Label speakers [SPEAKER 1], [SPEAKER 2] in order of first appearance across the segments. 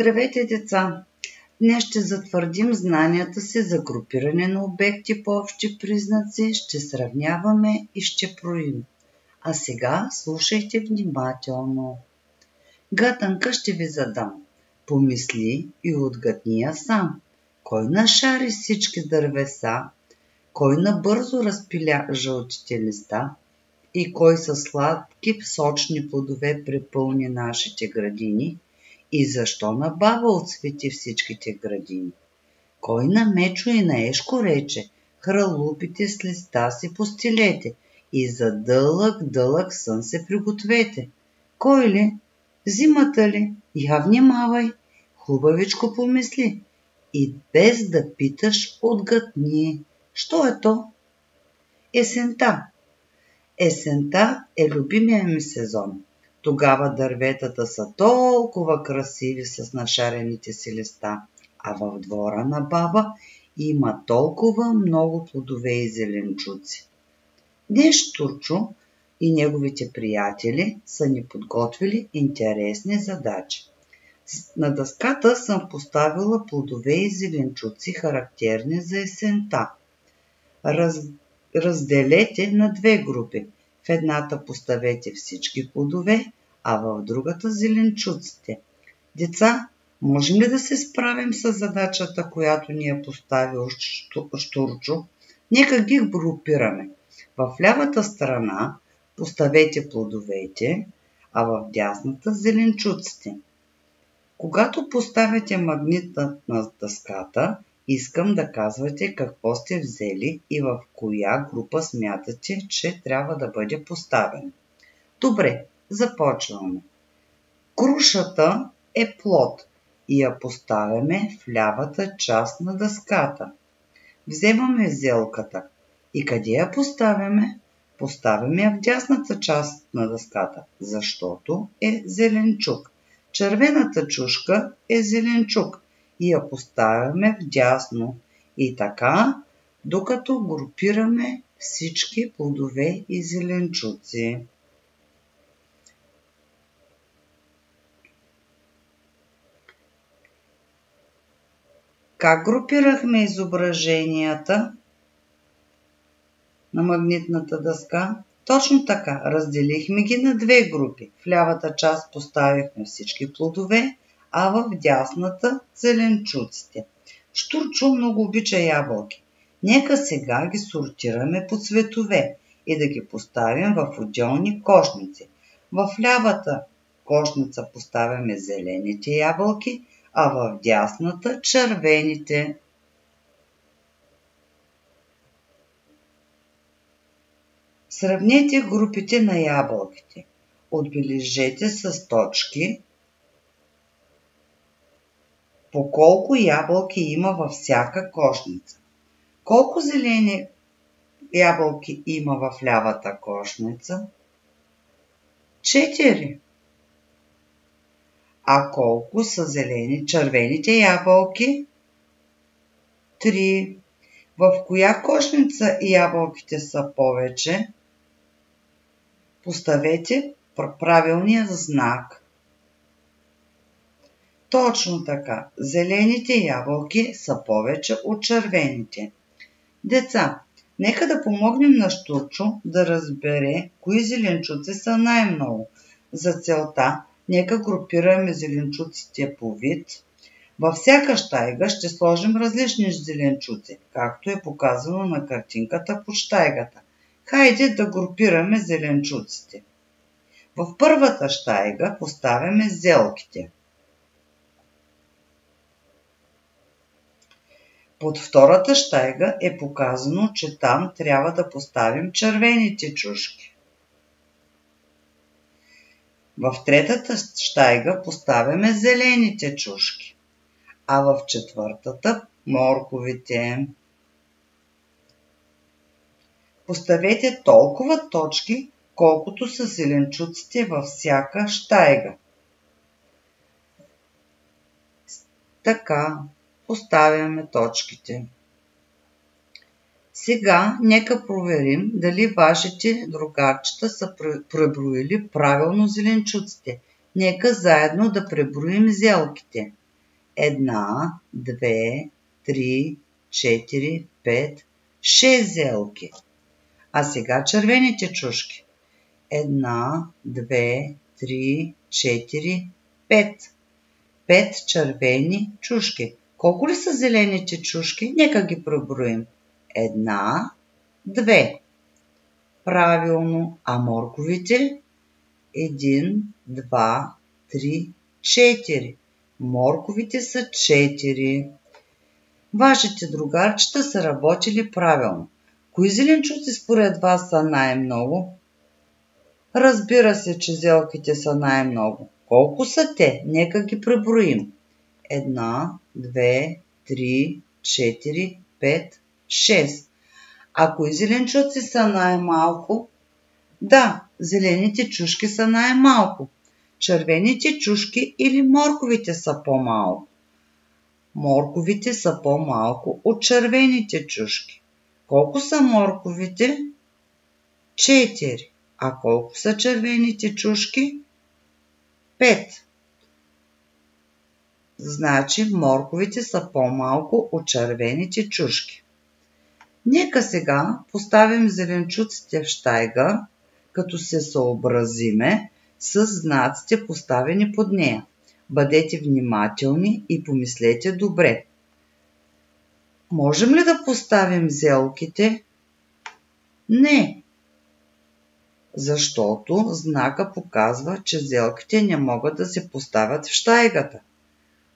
[SPEAKER 1] Здравейте, деца! Днес ще затвърдим знанията си за групиране на обекти по общи признаци, ще сравняваме и ще броим. А сега слушайте внимателно. Гатанка ще ви задам. Помисли и отгадни я сам. Кой нашари всички дървеса? Кой набързо разпиля жълтите листа? И кой със сладки сочни плодове препълни нашите градини? И защо на баба отсвети всичките градини? Кой на Мечо и на Ешко рече: хралупите с листа си постелете и за дълъг сън се пригответе? Кой ли? Зимата ли? Я внимавай, хубавичко помисли и без да питаш отгадни. Що е то? Есента. Есента е любимия ми сезон. Тогава дърветата са толкова красиви с нашарените си листа, а в двора на баба има толкова много плодове и зеленчуци. Днес Штурчо и неговите приятели са ни подготвили интересни задачи. На дъската съм поставила плодове и зеленчуци, характерни за есента. Разделете на две групи. В едната поставете всички плодове, а в другата зеленчуците. Деца, можем ли да се справим с задачата, която ни е поставил Штурчо? Нека ги групираме. В лявата страна поставете плодовете, а в дясната зеленчуците. Когато поставяте магнита на дъската, искам да казвате какво сте взели и в коя група смятате, че трябва да бъде поставен. Добре, започваме. Крушата е плод и я поставяме в лявата част на дъската. Вземаме зелката и къде я поставяме? Поставяме я в дясната част на дъската, защото е зеленчук. Червената чушка е зеленчук и я поставяме вдясно. И така, докато групираме всички плодове и зеленчуци. Как групирахме изображенията на магнитната дъска? Точно така, разделихме ги на две групи. В лявата част поставихме всички плодове, а в дясната зеленчуците. Штурчо много обича ябълки. Нека сега ги сортираме по цветове и да ги поставим в отделни кошници. В лявата кошница поставяме зелените ябълки, а в дясната червените. Сравнете групите на ябълките. Отбележете с точки по колко ябълки има във всяка кошница. Колко зелени ябълки има в лявата кошница? 4. А колко са зелени червените ябълки? 3. В коя кошница ябълките са повече? Поставете правилния знак. Точно така, зелените ябълки са повече от червените. Деца, нека да помогнем на Штурчо да разбере кои зеленчуци са най-много. За целта, нека групираме зеленчуците по вид. Във всяка щайга ще сложим различни зеленчуци, както е показано на картинката под щайгата. Хайде да групираме зеленчуците. В първата щайга поставяме зелките. Под втората щайга е показано, че там трябва да поставим червените чушки. В третата щайга поставяме зелените чушки, а в четвъртата морковите. Поставете толкова точки, колкото са зеленчуците във всяка щайга. Така, поставяме точките. Сега нека проверим дали вашите другарчета са преброили правилно зеленчуците. Нека заедно да преброим зелките. 1, 2, 3, 4, 5, 6 зелки. А сега червените чушки. 1, 2, 3, 4, 5. 5 червени чушки. Колко ли са зелените чушки? Нека ги преброим. 1, 2. Правилно. А морковите? 1, 2, 3, 4. Морковите са 4. Вашите другарчета са работили правилно. Кои зеленчуци според вас са най-много? Разбира се, че зелките са най-много. Колко са те? Нека ги преброим. 1, 2, 3, 4, 5, 6. А кои зеленчуци са най-малко? Да, зелените чушки са най-малко. Червените чушки или морковите са по-малко? Морковите са по-малко от червените чушки. Колко са морковите? 4. А колко са червените чушки? 5. Значи морковите са по-малко от червените чушки. Нека сега поставим зеленчуците в щайга, като се съобразиме с знаците поставени под нея. Бъдете внимателни и помислете добре. Можем ли да поставим зелките? Не. Защото знака показва, че зелките не могат да се поставят в щайгата.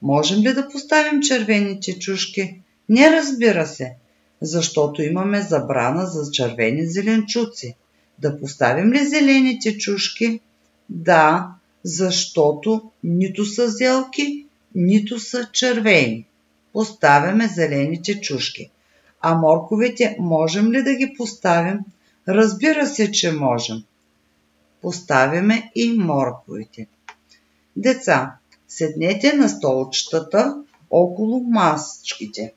[SPEAKER 1] Можем ли да поставим червените чушки? Не, разбира се, защото имаме забрана за червени зеленчуци. Да поставим ли зелените чушки? Да, защото нито са зелки, нито са червени. Поставяме зелените чушки. А морковите можем ли да ги поставим? Разбира се, че можем. Поставяме и морковите. Деца, седнете на столчетата около масичките.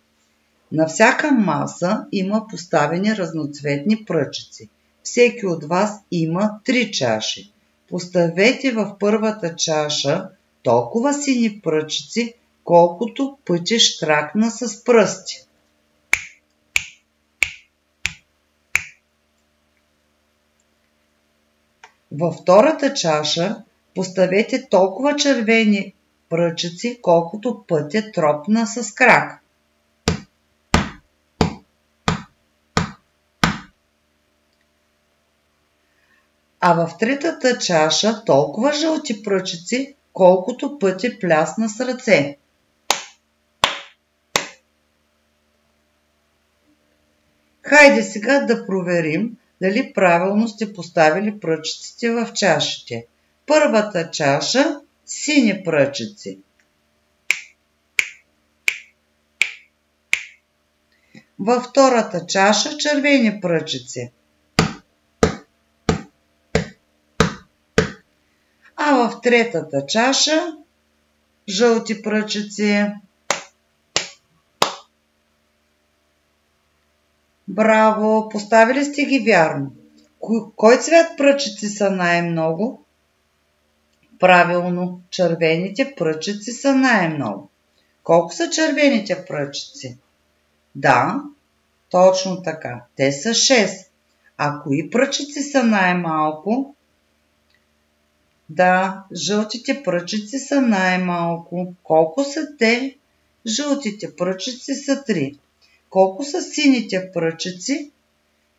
[SPEAKER 1] На всяка маса има поставени разноцветни пръчици. Всеки от вас има 3 чаши. Поставете в първата чаша толкова сини пръчици, колкото пъти щракна с пръсти. Във втората чаша поставете толкова червени пръчици, колкото пътя тропна с крак. А в третата чаша толкова жълти пръчици, колкото пътя плясна с ръце. Хайде сега да проверим дали правилно сте поставили пръчиците в чашите. Първата чаша – сини пръчици. Във втората чаша – червени пръчици. А в третата чаша – жълти пръчици. Браво! Поставили сте ги вярно. Кой цвят пръчици са най-много? Правилно, червените пръчици са най-много. Колко са червените пръчици? Да, точно така. Те са 6. А кои пръчици са най-малко? Да, жълтите пръчици са най-малко. Колко са те? Жълтите пръчици са 3. Колко са сините пръчици?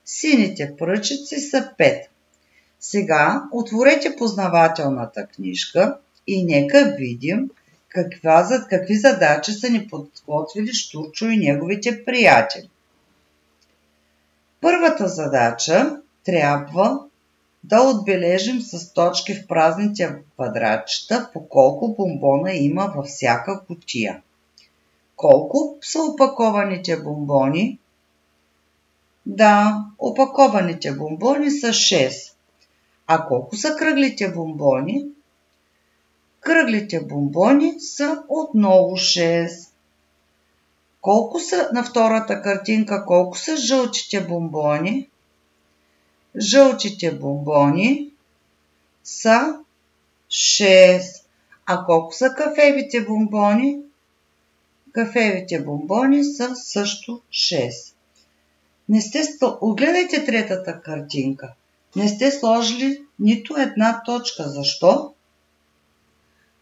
[SPEAKER 1] Сините пръчици са 5. Сега отворете познавателната книжка и нека видим какви задачи са ни подготвили Щурчо и неговите приятели. Първата задача трябва да отбележим с точки в празните квадратчета по колко бомбона има във всяка кутия. Колко са опакованите бомбони? Да, опакованите бомбони са 6. А колко са кръглите бомбони? Кръглите бомбони са отново 6. Колко са на втората картинка? Колко са жълтите бомбони? Жълтите бомбони са 6. А колко са кафевите бомбони? Кафевите бомбони са също 6. Огледайте третата картинка. Не сте сложили нито една точка. Защо?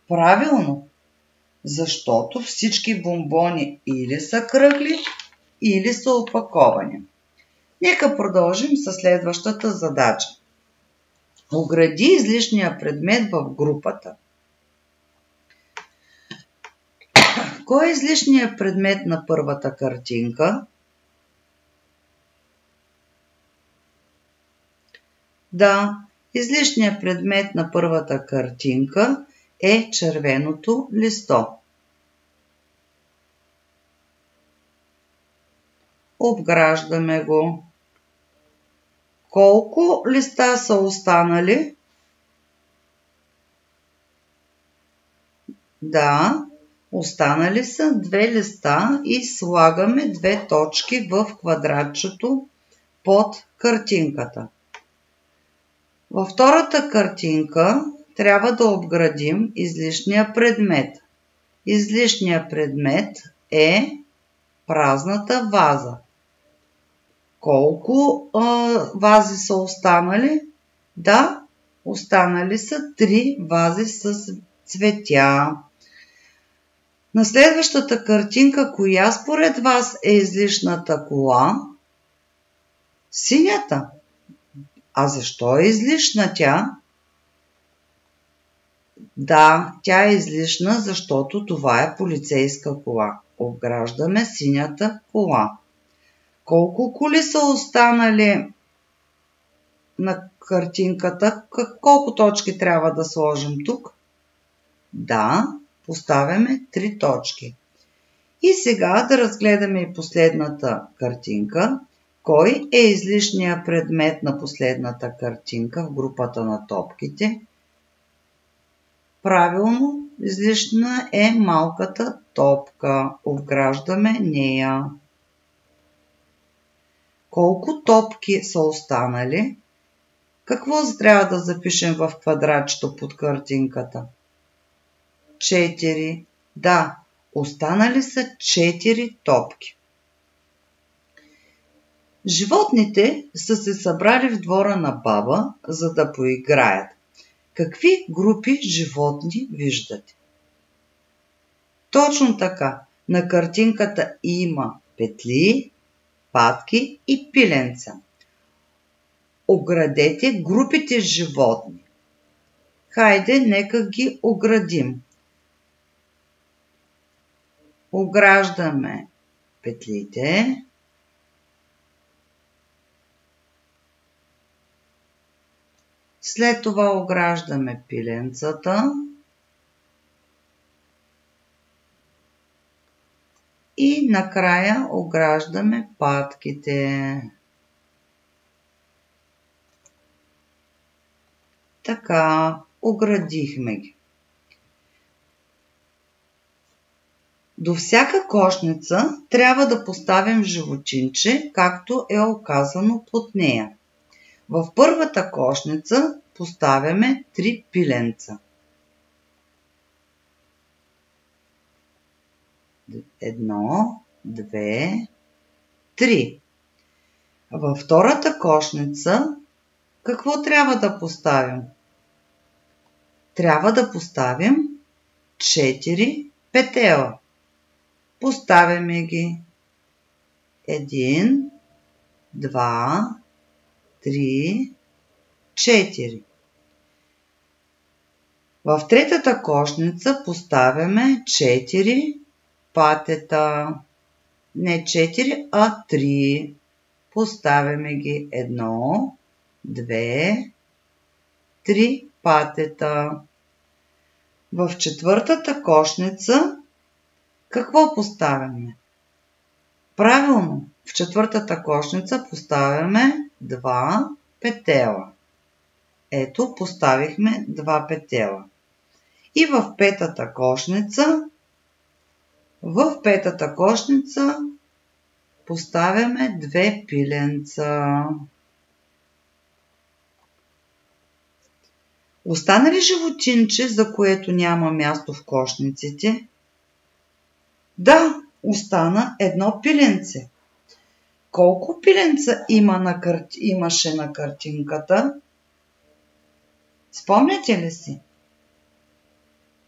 [SPEAKER 1] Правилно. Защото всички бомбони или са кръгли, или са опаковани. Нека продължим със следващата задача. Огради излишния предмет в групата. Кой е излишният предмет на първата картинка? Да, излишният предмет на първата картинка е червеното листо. Обграждаме го. Колко листа са останали? Да, останали са 2 листа и слагаме 2 точки в квадратчето под картинката. Във втората картинка трябва да обградим излишния предмет. Излишният предмет е празната ваза. Колко вази са останали? Да, останали са 3 вази с цветя. На следващата картинка, коя според вас е излишната кола? Синята. А защо е излишна тя? Да, тя е излишна, защото това е полицейска кола. Обграждаме синята кола. Колко коли са останали на картинката? Колко точки трябва да сложим тук? Да, поставяме 3 точки. И сега да разгледаме и последната картинка. Кой е излишният предмет на последната картинка в групата на топките? Правилно, излишна е малката топка. Обграждаме нея. Колко топки са останали? Какво трябва да запишем в квадратчето под картинката? 4. Да, останали са 4 топки. Животните са се събрали в двора на баба, за да поиграят. Какви групи животни виждате? Точно така. На картинката има петли, патки и пиленца. Оградете групите животни. Хайде, нека ги оградим. Ограждаме петлите. След това ограждаме пиленцата. И накрая ограждаме патките. Така, оградихме ги. До всяка кошница трябва да поставим животинче, както е оказано под нея. В първата кошница поставяме 3 пиленца. 1, 2, 3. Във втората кошница какво трябва да поставим? Трябва да поставим 4 петела. Поставяме ги. 1, 2, 3, 4. В третата кошница поставяме 4 патета. Не 4, а 3. Поставяме ги 1, 2, 3 патета. В четвъртата кошница какво поставяме? Правилно, в четвъртата кошница поставяме 2 петела. Ето, поставихме 2 петела. И в петата кошница поставяме 2 пиленца. Остана ли животинче, за което няма място в кошниците? Да, остана едно пиленце. Колко пиленца имаше на картинката? Спомняте ли си?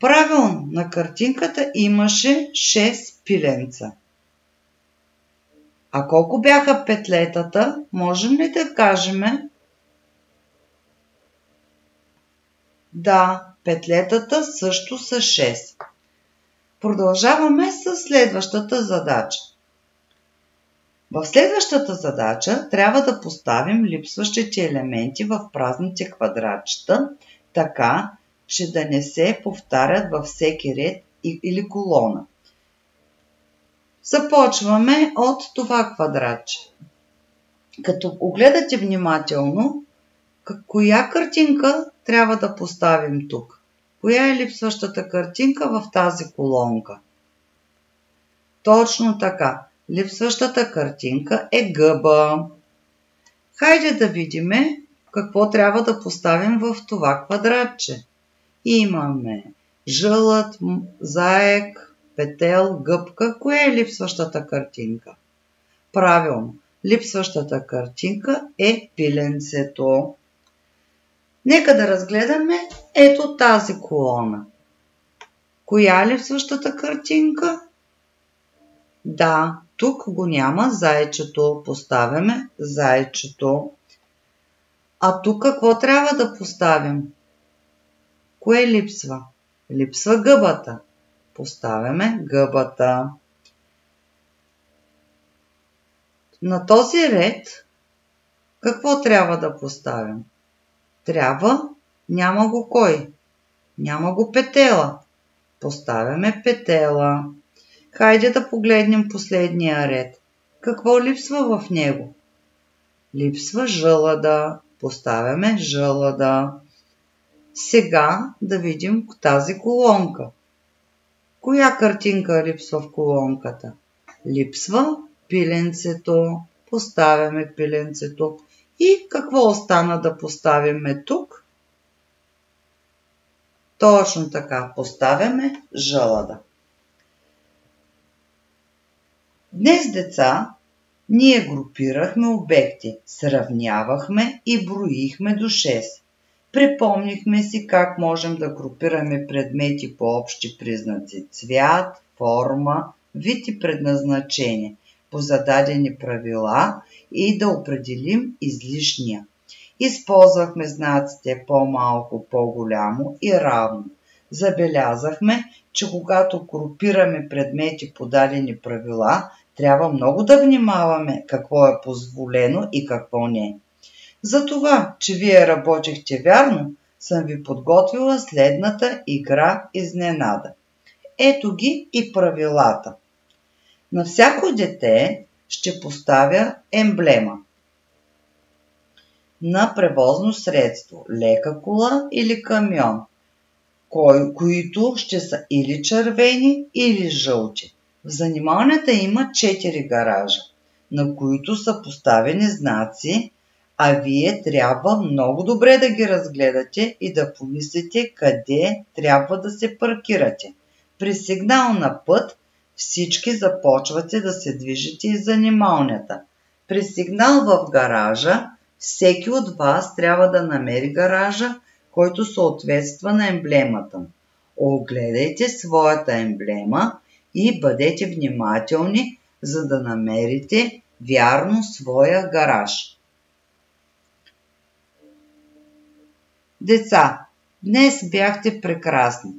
[SPEAKER 1] Правилно, на картинката имаше 6 пиленца. А колко бяха петлетата? Можем ли да кажем? Да, петлетата също са 6. Продължаваме с следващата задача. В следващата задача трябва да поставим липсващите елементи в празните квадратчета, така, че да не се повтарят във всеки ред или колона. Започваме от това квадратче. Като огледате внимателно, коя картинка трябва да поставим тук? Коя е липсващата картинка в тази колонка? Точно така. Липсващата картинка е гъба. Хайде да видим какво трябва да поставим в това квадратче. Имаме жълъд, заек, петел, гъбка. Коя е липсващата картинка? Правилно. Липсващата картинка е пиленцето. Нека да разгледаме ето тази колона. Коя е липсващата картинка? Да, тук го няма зайчето. Поставяме зайчето. А тук какво трябва да поставим? Кое липсва? Липсва гъбата. Поставяме гъбата. На този ред какво трябва да поставим? Няма го кой? Няма го петела. Поставяме петела. Хайде да погледнем последния ред. Какво липсва в него? Липсва жълъда. Поставяме жълъда. Сега да видим тази колонка. Коя картинка липсва в колонката? Липсва пиленцето. Поставяме пиленцето. И какво остана да поставим тук? Точно така. Поставяме жълъда. Днес, деца, ние групирахме обекти, сравнявахме и броихме до 6. Припомнихме си как можем да групираме предмети по общи признаци – цвят, форма, вид и предназначение, по зададени правила и да определим излишния. Използвахме знаците по-малко, по-голямо и равно. Забелязахме, че когато групираме предмети по дадени правила, трябва много да внимаваме какво е позволено и какво не. За това, че вие работихте вярно, съм ви подготвила следната игра изненада. Ето ги и правилата. На всяко дете ще поставя емблема на превозно средство, лека кола или камион, които ще са или червени, или жълти. В занималнята има 4 гаража, на които са поставени знаци, а вие трябва много добре да ги разгледате и да помислите къде трябва да се паркирате. При сигнал на път всички започвате да се движите из занималнята. При сигнал в гаража всеки от вас трябва да намери гаража, който съответства на емблемата. Огледайте своята емблема и бъдете внимателни, за да намерите вярно своя гараж. Деца, днес бяхте прекрасни.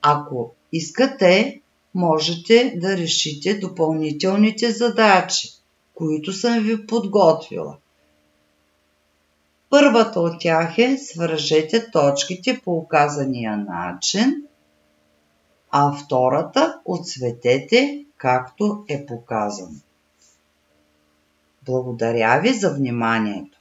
[SPEAKER 1] Ако искате, можете да решите допълнителните задачи, които съм ви подготвила. Първата от тях е свържете точките по указания начин, а втората отцветете както е показано. Благодаря ви за вниманието.